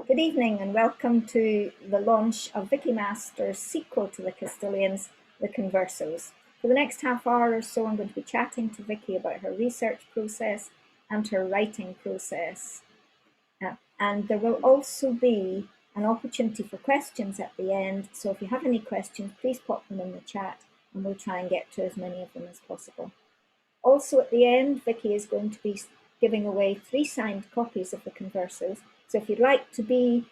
Good evening and welcome to the launch of Vicky Masters' sequel to the Castilians, the Conversos. For the next half hour or so, I'm going to be chatting to Vicky about her research process and her writing process. And there will also be an opportunity for questions at the end. So if you have any questions, please pop them in the chat and we'll try and get to as many of them as possible. Also at the end, Vicky is going to be giving away 3 signed copies of the Conversos. So if you'd like to be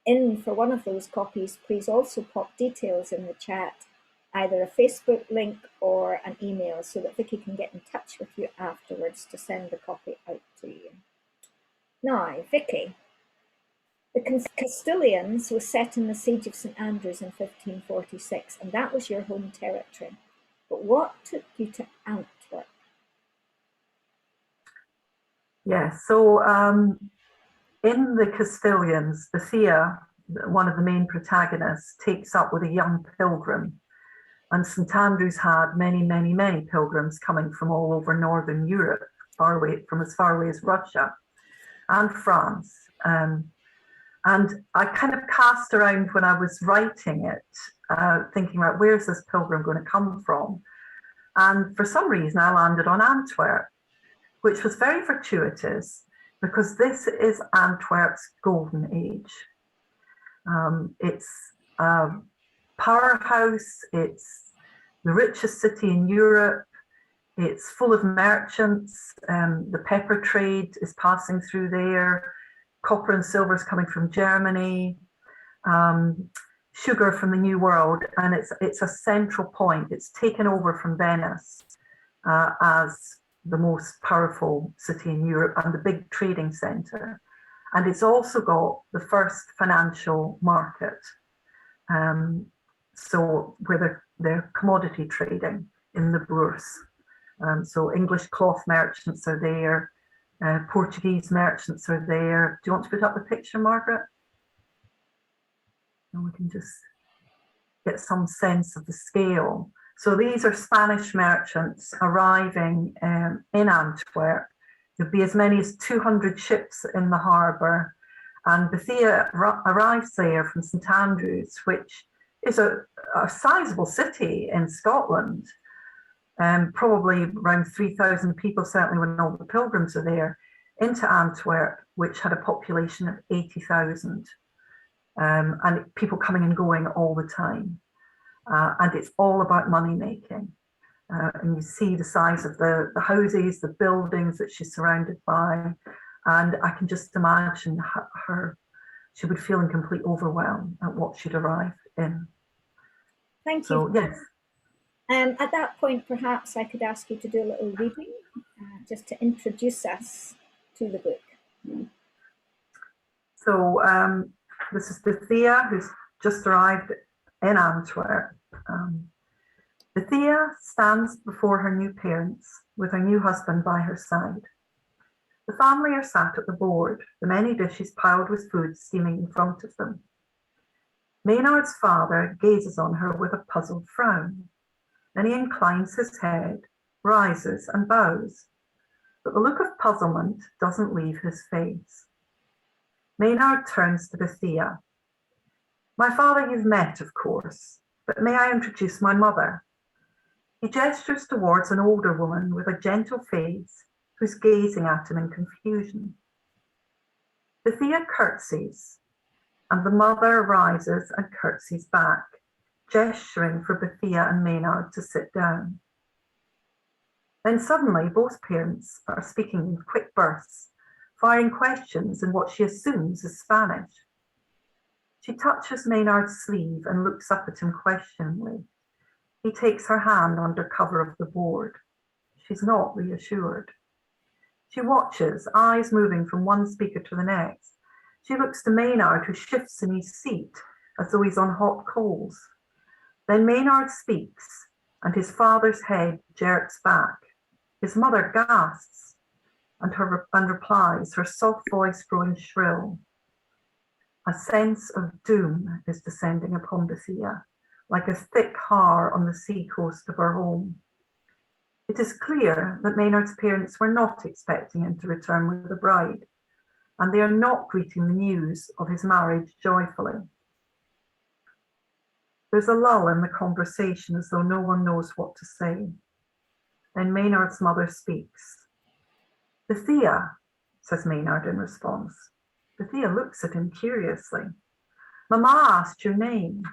in for one of those copies, please also pop details in the chat, either a Facebook link or an email, so that Vicky can get in touch with you afterwards to send the copy out to you. Now, Vicky, the Castilians was set in the Siege of St Andrews in 1546, and that was your home territory. But what took you to Antwerp? Yes, so in the Castilians, Thea, one of the main protagonists, takes up with a young pilgrim. And St Andrews had many pilgrims coming from all over Northern Europe, from as far away as Russia and France. And I kind of cast around when I was writing it, thinking about where's this pilgrim going to come from? And for some reason, I landed on Antwerp, which was very fortuitous, because this is Antwerp's golden age. It's a powerhouse, it's the richest city in Europe, it's full of merchants, the pepper trade is passing through there, copper and silver is coming from Germany, sugar from the New World, and it's a central point. It's taken over from Venice as the most powerful city in Europe and the big trading centre. And it's also got the first financial market. So where they're commodity trading in the Bourse. So English cloth merchants are there, Portuguese merchants are there. Do you want to put up the picture, Margaret? And we can just get some sense of the scale. So these are Spanish merchants arriving in Antwerp. There'll be as many as 200 ships in the harbour. And Thea arrives there from St Andrews, which is a sizable city in Scotland. Probably around 3,000 people, certainly when all the pilgrims are there, into Antwerp, which had a population of 80,000. And people coming and going all the time. And it's all about money making. And you see the size of the houses, the buildings that she's surrounded by. And I can just imagine she would feel in complete overwhelm at what she'd arrived in. Thank you. So, yes. At that point, perhaps I could ask you to do a little reading, just to introduce us to the book. So this is Thea, who's just arrived in Antwerp. Thea stands before her new parents with her new husband by her side. The family are sat at the board, the many dishes piled with food steaming in front of them. Maynard's father gazes on her with a puzzled frown. Then he inclines his head, rises and bows, but the look of puzzlement doesn't leave his face. Maynard turns to Thea. My father you've met, of course, but may I introduce my mother? He gestures towards an older woman with a gentle face who's gazing at him in confusion. Thea curtsies, and the mother rises and curtsies back, gesturing for Thea and Maynard to sit down. Then suddenly both parents are speaking in quick bursts, firing questions in what she assumes is Spanish. She touches Maynard's sleeve and looks up at him questioningly. He takes her hand under cover of the board. She's not reassured. She watches, eyes moving from one speaker to the next. She looks to Maynard, who shifts in his seat as though he's on hot coals. Then Maynard speaks, and his father's head jerks back. His mother gasps and replies, her soft voice growing shrill. A sense of doom is descending upon Thea, like a thick haar on the sea coast of her home. It is clear that Maynard's parents were not expecting him to return with a bride. and they are not greeting the news of his marriage joyfully. There's a lull in the conversation as though no one knows what to say. Then Maynard's mother speaks. "Thea," says Maynard in response. Thea looks at him curiously. "Mama asked your name."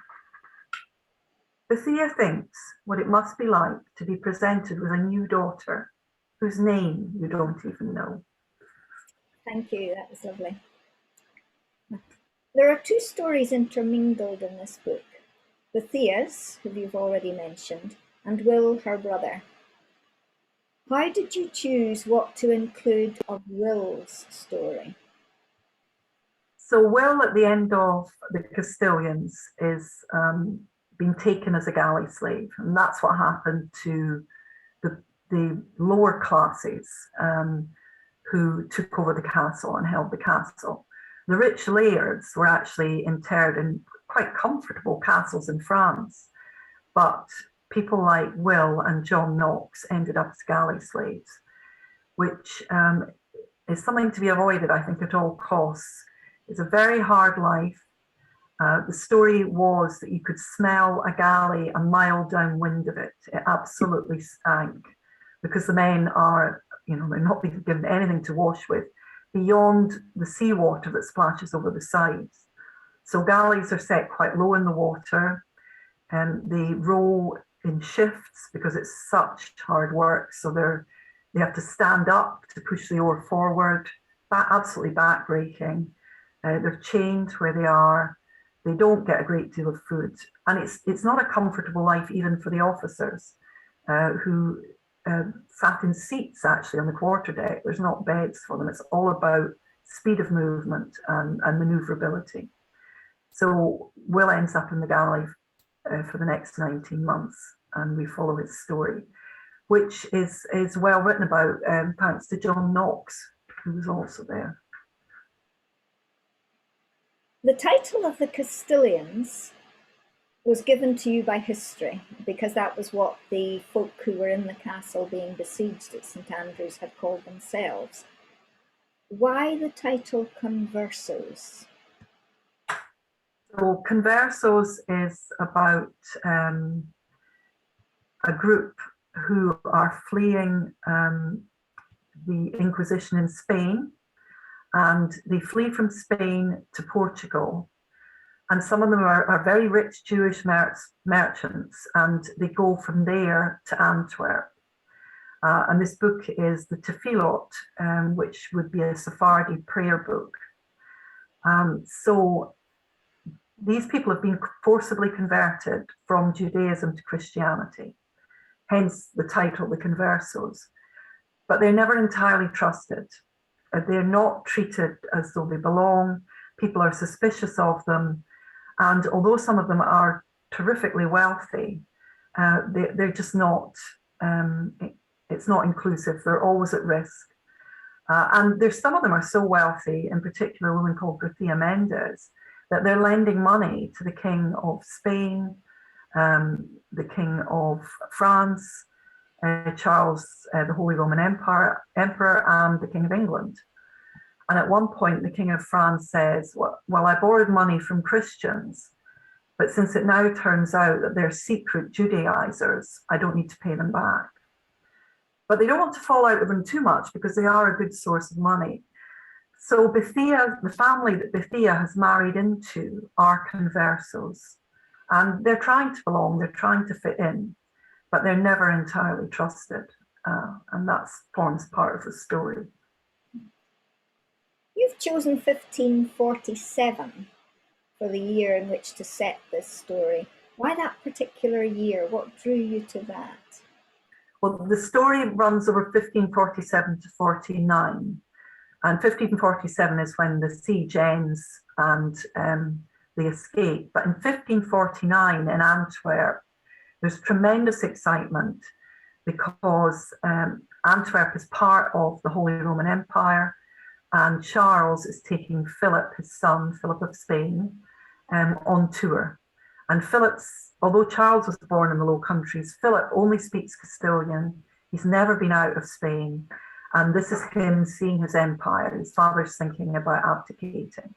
Thea thinks what it must be like to be presented with a new daughter whose name you don't even know. Thank you, that was lovely. There are two stories intermingled in this book. The Theas, who you've already mentioned, and Will, her brother. How did you choose what to include of Will's story? So Will, at the end of the Castilians, is being taken as a galley slave, and that's what happened to the lower classes who took over the castle and held the castle. The rich lairds were actually interred in quite comfortable castles in France, but people like Will and John Knox ended up as galley slaves, which is something to be avoided, I think, at all costs. It's a very hard life. The story was that you could smell a galley a mile downwind of it. It absolutely stank because the men are, they're not being given anything to wash with beyond the seawater that splashes over the sides. So galleys are set quite low in the water, and they row in shifts because it's such hard work. So they have to stand up to push the oar forward, absolutely backbreaking. They're chained where they are. They don't get a great deal of food, and it's not a comfortable life even for the officers who sat in seats actually on the quarterdeck. There's not beds for them. It's all about speed of movement and maneuverability. So Will ends up in the galley for the next 19 months, and we follow his story, which is well written about thanks to John Knox, who was also there. The title of the Castilians was given to you by history, because that was what the folk who were in the castle being besieged at St Andrews had called themselves. Why the title Conversos? So Conversos is about a group who are fleeing the Inquisition in Spain, and they flee from Spain to Portugal. And some of them are very rich Jewish merchants, and they go from there to Antwerp. And this book is the Tefillot, which would be a Sephardi prayer book. So these people have been forcibly converted from Judaism to Christianity, hence the title, the Conversos. But they're never entirely trusted. They're not treated as though they belong. People are suspicious of them. And although some of them are terrifically wealthy, they're just not, it's not inclusive. They're always at risk. And there's some of them are so wealthy, in particular a woman called Thea Mendes, that they're lending money to the King of Spain, the King of France, Charles, the Holy Roman Emperor, and the King of England. And at one point, the King of France says, well, I borrowed money from Christians, but since it now turns out that they're secret Judaizers, I don't need to pay them back. But they don't want to fall out with them too much because they are a good source of money. So Bethia, the family that Bethia has married into, are Conversos. And they're trying to belong, they're trying to fit in, but they're never entirely trusted. And that forms part of the story. You've chosen 1547 for the year in which to set this story. Why that particular year? What drew you to that? Well, the story runs over 1547 to 49. And 1547 is when the siege ends and they escape. But in 1549 in Antwerp, there's tremendous excitement because Antwerp is part of the Holy Roman Empire, and Charles is taking Philip, his son, Philip of Spain, on tour. And although Charles was born in the Low Countries, Philip only speaks Castilian. He's never been out of Spain. And this is him seeing his empire. His father's thinking about abdicating.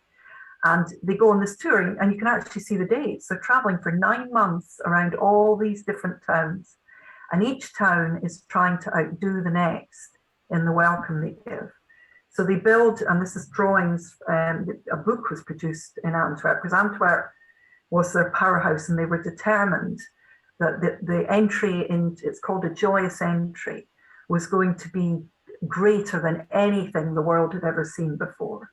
And they go on this tour, and you can actually see the dates. They're traveling for 9 months around all these different towns. And each town is trying to outdo the next in the welcome they give. So they build, and this is drawings, a book was produced in Antwerp, because Antwerp was their powerhouse, and they were determined that the entry in, it's called a joyous entry, was going to be greater than anything the world had ever seen before.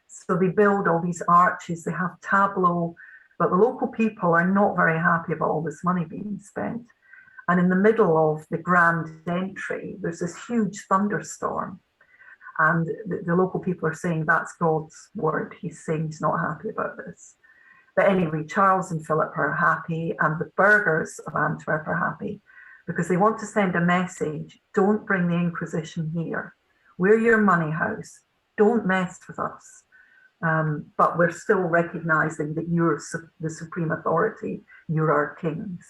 So they build all these arches, they have tableaux, but the local people are not very happy about all this money being spent. And in the middle of the grand entry, there's this huge thunderstorm. And the local people are saying that's God's word. He's saying he's not happy about this. But anyway, Charles and Philip are happy, and the burghers of Antwerp are happy because they want to send a message. Don't bring the Inquisition here. We're your money house. Don't mess with us. But we're still recognizing that you're the supreme authority. You're our kings.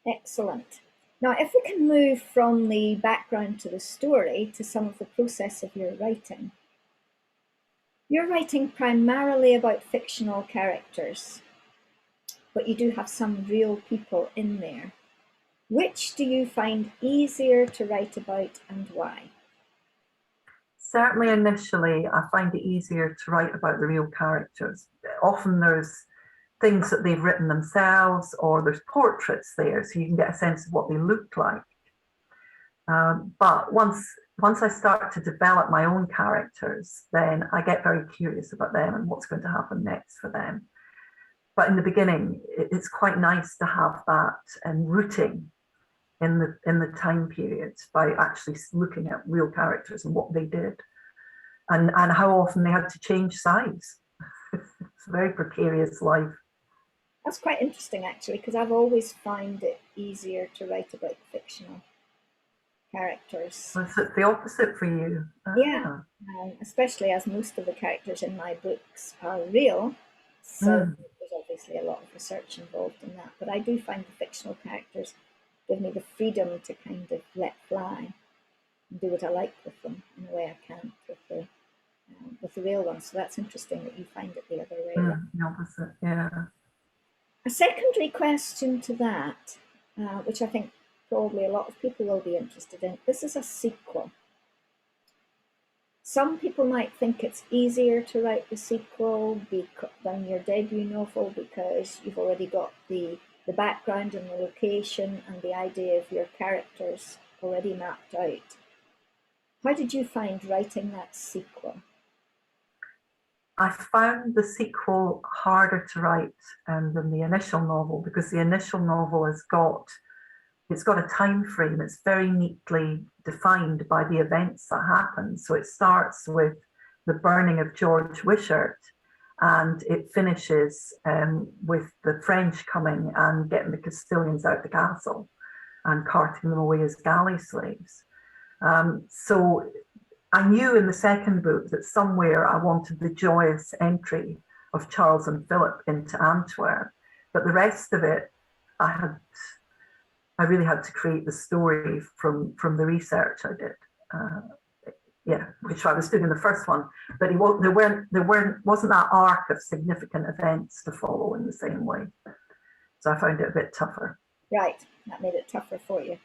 Excellent. Now, if we can move from the background to the story to some of the process of your writing. You're writing primarily about fictional characters, but you do have some real people in there. Which do you find easier to write about, and why? Certainly initially, I find it easier to write about the real characters. Often there's things that they've written themselves, or there's portraits there, so you can get a sense of what they look like. But once I start to develop my own characters, then I get very curious about them and what's going to happen next for them. But in the beginning, it's quite nice to have that rooting in the time period by actually looking at real characters and what they did, and how often they had to change sides. It's a very precarious life. That's quite interesting, actually, because I've always found it easier to write about fictional characters. Was it the opposite for you? Yeah, especially as most of the characters in my books are real, so there's obviously a lot of research involved in that. But I do find the fictional characters give me the freedom to kind of let fly and do what I like with them in a way I can't with the real ones. So that's interesting that you find it the other way around. The opposite, yeah. A secondary question to that, which I think probably a lot of people will be interested in. This is a sequel. Some people might think it's easier to write the sequel than your debut novel because you've already got the background and the location and the idea of your characters already mapped out. How did you find writing that sequel? I found the sequel harder to write than the initial novel, because the initial novel has got a time frame. It's very neatly defined by the events that happen. So it starts with the burning of George Wishart, and it finishes with the French coming and getting the Castilians out the castle and carting them away as galley slaves. So I knew in the second book that somewhere I wanted the joyous entry of Charles and Philip into Antwerp, but the rest of it, I really had to create the story from the research I did. Which I was doing in the first one, but wasn't that arc of significant events to follow in the same way. So I found it a bit tougher. Right, that made it tougher for you.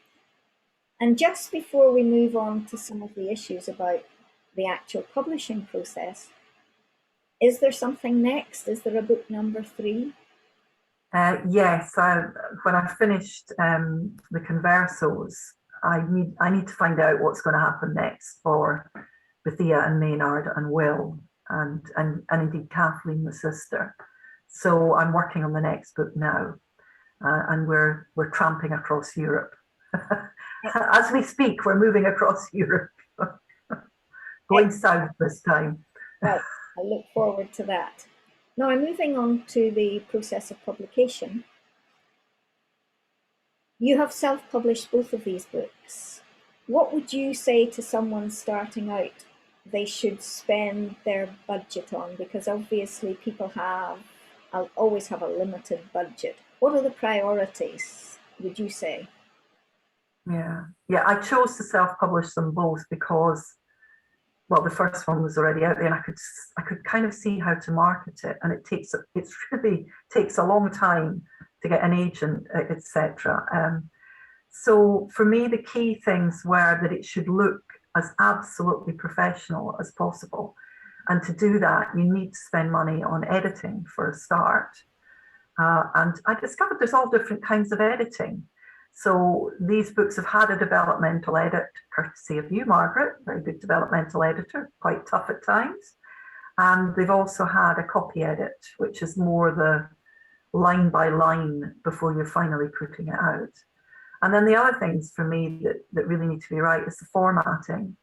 And just before we move on to some of the issues about the actual publishing process, is there something next? Is there a book number 3? Yes, when I finished the Conversos, I need to find out what's going to happen next for Thea and Maynard and Will and indeed Kathleen, the sister. So I'm working on the next book now, and we're tramping across Europe. As we speak, we're moving across Europe, going south this time. Right, I look forward to that. Now, moving on to the process of publication. You have self-published both of these books. What would you say to someone starting out they should spend their budget on? Because obviously people always have a limited budget. What are the priorities, would you say? Yeah. I chose to self-publish them both because, well, the first one was already out there, and I could kind of see how to market it, and it really takes a long time to get an agent, etc. So for me, the key things were that it should look as absolutely professional as possible, and to do that, you need to spend money on editing for a start. And I discovered there's all different kinds of editing. So these books have had a developmental edit, courtesy of you, Margaret, very good developmental editor, quite tough at times. And they've also had a copy edit, which is more the line by line before you're finally putting it out. And then the other things for me that really need to be right is the formatting.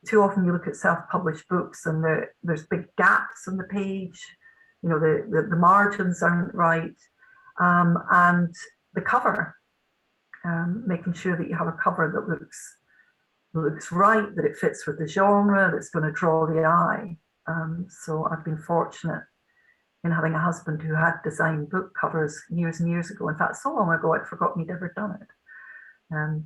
Too often you look at self-published books and there's big gaps on the page, you know, the margins aren't right, and the cover, making sure that you have a cover that looks right, that it fits with the genre, that's going to draw the eye. So I've been fortunate in having a husband who had designed book covers years and years ago. In fact, so long ago I'd forgotten he'd ever done it.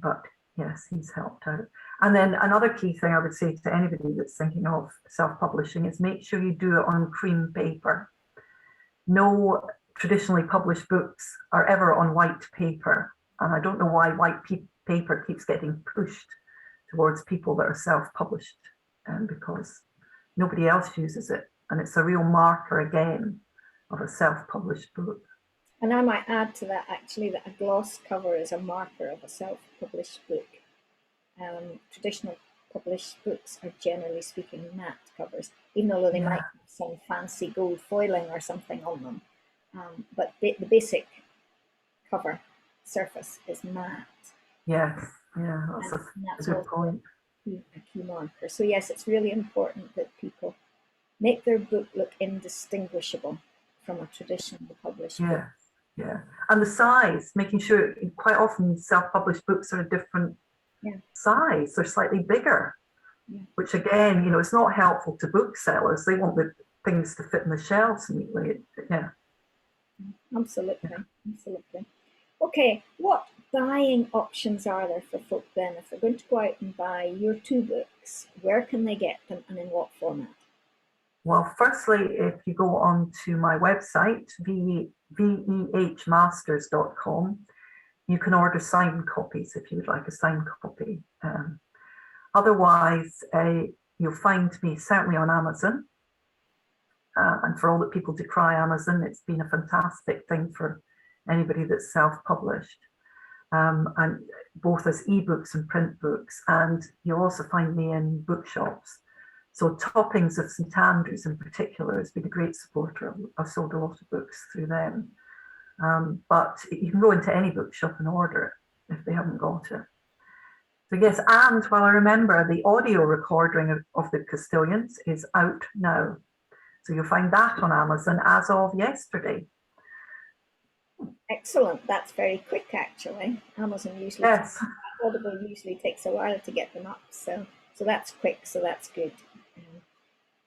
But yes, he's helped out. And then another key thing I would say to anybody that's thinking of self-publishing is make sure you do it on cream paper. No traditionally published books are ever on white paper. And I don't know why white paper keeps getting pushed towards people that are self-published, because nobody else uses it. And it's a real marker again of a self-published book. And I might add to that actually that a gloss cover is a marker of a self-published book. Traditional published books are generally speaking matte covers, even though they might have some fancy gold foiling or something on them. But the basic cover surface is matte. Yes, yeah, that's a good point. A key marker. So yes, it's really important that people make their book look indistinguishable from a traditionally published book. Yeah, and the size, making sure quite often self-published books are a different size, they're slightly bigger, which again, you know, it's not helpful to booksellers. They want the things to fit in the shelves neatly. Absolutely. Okay, what buying options are there for folk then if they're going to go out and buy your two books? Where can they get them and in what format? Well, firstly, if you go on to my website, vehmasters.com, you can order signed copies if you would like a signed copy. Otherwise, you'll find me certainly on Amazon. And for all that people decry Amazon, it's been a fantastic thing for anybody that's self-published, and both as ebooks and print books. And you'll also find me in bookshops. So Toppings of St Andrews in particular has been a great supporter. I've sold a lot of books through them. But you can go into any bookshop and order it if they haven't got it. So yes, and while I remember, the audio recording of the Castilians is out now. So you'll find that on Amazon as of yesterday. Excellent. That's very quick, actually. Amazon usually, Audible usually takes a while to get them up. So that's quick. So that's good.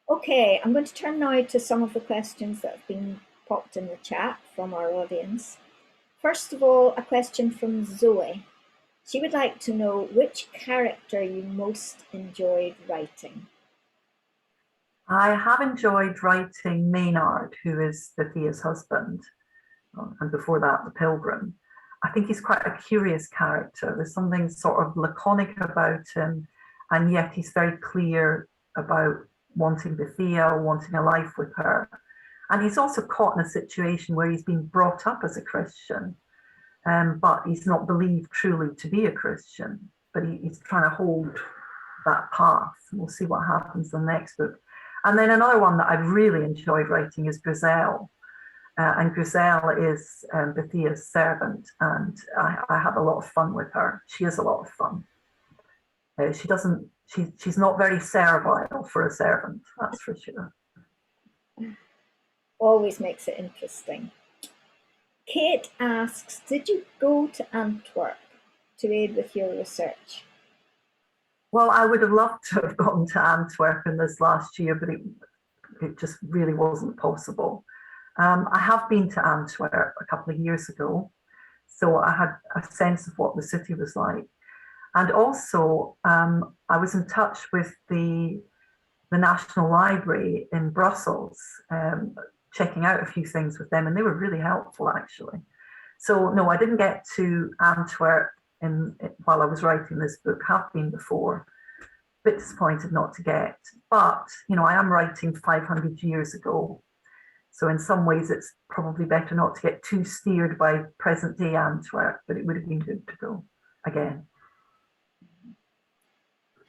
Okay, I'm going to turn now to some of the questions that have been popped in the chat from our audience. First of all, a question from Zoe. She would like to know which character you most enjoyed writing. I have enjoyed writing Maynard, who is Thea's husband, and before that, the Pilgrim. I think he's quite a curious character. There's something sort of laconic about him, and yet he's very clear about wanting Thea, wanting a life with her. And he's also caught in a situation where he's been brought up as a Christian, but he's not believed truly to be a Christian, but he's trying to hold that path. We'll see what happens in the next book. And then another one that I've really enjoyed writing is Griselle. And Griselle is Thea's servant, and I have a lot of fun with her. She has a lot of fun. She's not very servile for a servant, that's for sure. Always makes it interesting. Kate asks, did you go to Antwerp to aid with your research? Well, I would have loved to have gone to Antwerp in this last year, but it just really wasn't possible. I have been to Antwerp a couple of years ago, so I had a sense of what the city was like. And also, I was in touch with the National Library in Brussels, checking out a few things with them, and they were really helpful, actually. So no, I didn't get to Antwerp while I was writing this book. Have been before. Bit disappointed not to get, but I am writing 500 years ago, so in some ways it's probably better not to get too steered by present day Antwerp, but it would have been good to go again.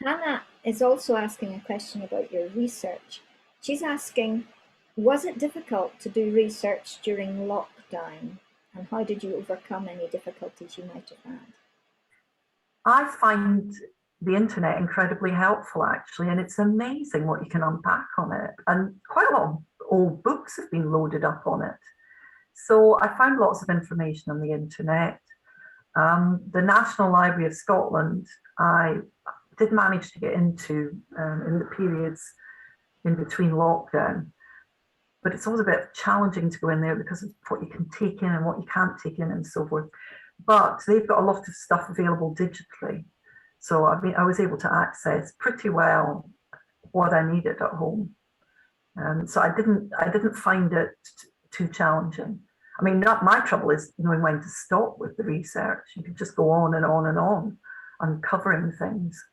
Hannah is also asking a question about your research. She's asking, was it difficult to do research during lockdown, and how did you overcome any difficulties you might have had? I find the internet incredibly helpful, actually, and it's amazing what you can unpack on it. And quite a lot of old books have been loaded up on it. So I found lots of information on the internet. The National Library of Scotland, I did manage to get into in the periods in between lockdown, but it's always a bit challenging to go in there because of what you can take in and what you can't take in and so forth. But they've got a lot of stuff available digitally. So I was able to access pretty well what I needed at home. So I didn't find it too challenging. I mean, not my trouble is knowing when to stop with the research. You could just go on and on and on, uncovering things.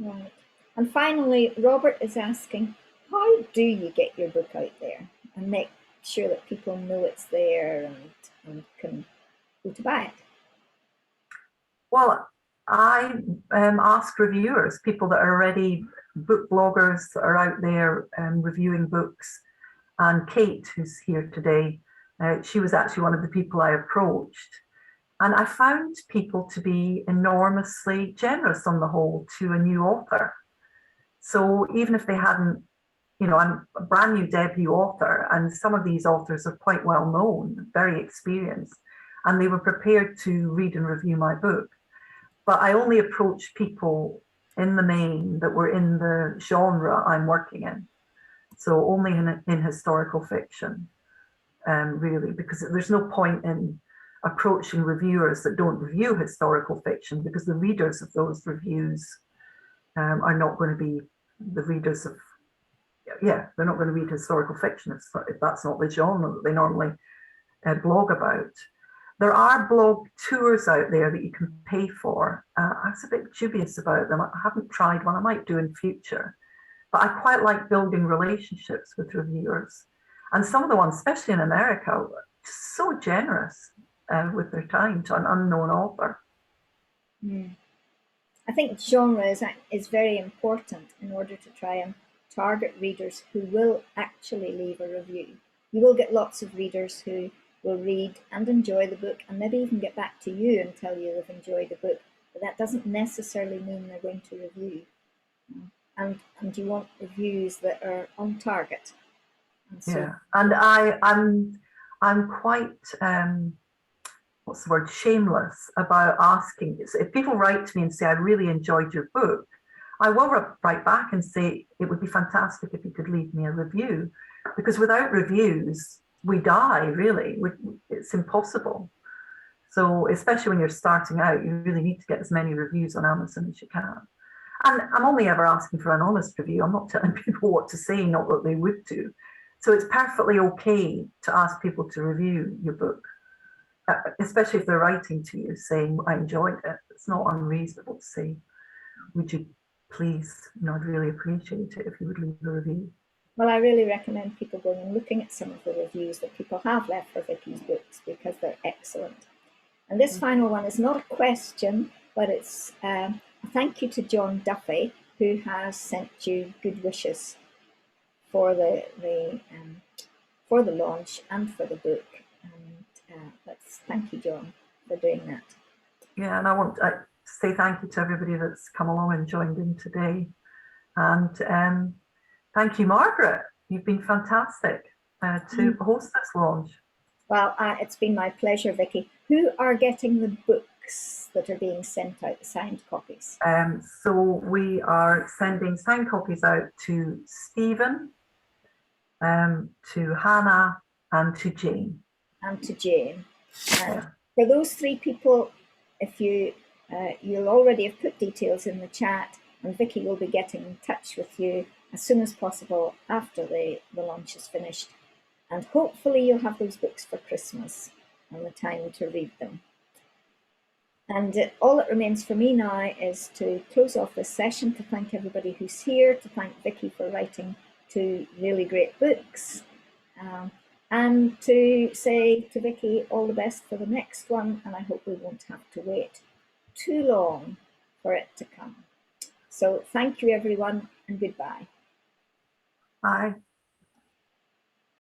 Right. And finally, Robert is asking, how do you get your book out there and make sure that people know it's there and can go to buy it? Well, I ask reviewers, people that are already book bloggers that are out there reviewing books. And Kate, who's here today, she was actually one of the people I approached. And I found people to be enormously generous on the whole to a new author. So even if they hadn't, I'm a brand new debut author, and some of these authors are quite well known, very experienced, and they were prepared to read and review my book. But I only approached people in the main that were in the genre I'm working in. So only in historical fiction, really, because there's no point in approaching reviewers that don't review historical fiction, because the readers of those reviews are not going to be the readers of, they're not going to read historical fiction if that's not the genre that they normally blog about. There are blog tours out there that you can pay for. I was a bit dubious about them. I haven't tried one. I might do in future. But I quite like building relationships with reviewers. And some of the ones, especially in America, are so generous with their time to an unknown author. I think genre is very important in order to try and target readers who will actually leave a review. You will get lots of readers who will read and enjoy the book and maybe even get back to you and tell you they've enjoyed the book, but that doesn't necessarily mean they're going to review. And you want reviews that are on target. And so, and I'm quite what's the word, shameless about asking. If people write to me and say I really enjoyed your book, I will write back and say it would be fantastic if you could leave me a review, because without reviews we die, really. It's impossible. So especially when you're starting out, you really need to get as many reviews on Amazon as you can. And I'm only ever asking for an honest review. I'm not telling people what to say, not what they would do. So it's perfectly okay to ask people to review your book, especially if they're writing to you saying, I enjoyed it. It's not unreasonable to say, would you please, I'd really appreciate it if you would leave a review. Well, I really recommend people going and looking at some of the reviews that people have left for Vicky's books, because they're excellent. And this final one is not a question, but it's a thank you to John Duffy, who has sent you good wishes for the launch and for the book. And let's thank you, John, for doing that. Yeah, and I want to say thank you to everybody that's come along and joined in today. And thank you, Margaret. You've been fantastic to host this launch. Well, it's been my pleasure, Vicky. Who are getting the books that are being sent out, the signed copies? So we are sending signed copies out to Stephen, to Hannah, and to Jane. And to Jane. For those three people, if you'll already have put details in the chat, and Vicky will be getting in touch with you as soon as possible after the launch is finished. And hopefully you'll have those books for Christmas and the time to read them. And all that remains for me now is to close off this session, to thank everybody who's here, to thank Vicky for writing 2 really great books, and to say to Vicky all the best for the next one, and I hope we won't have to wait too long for it to come. So thank you everyone, and goodbye. Bye.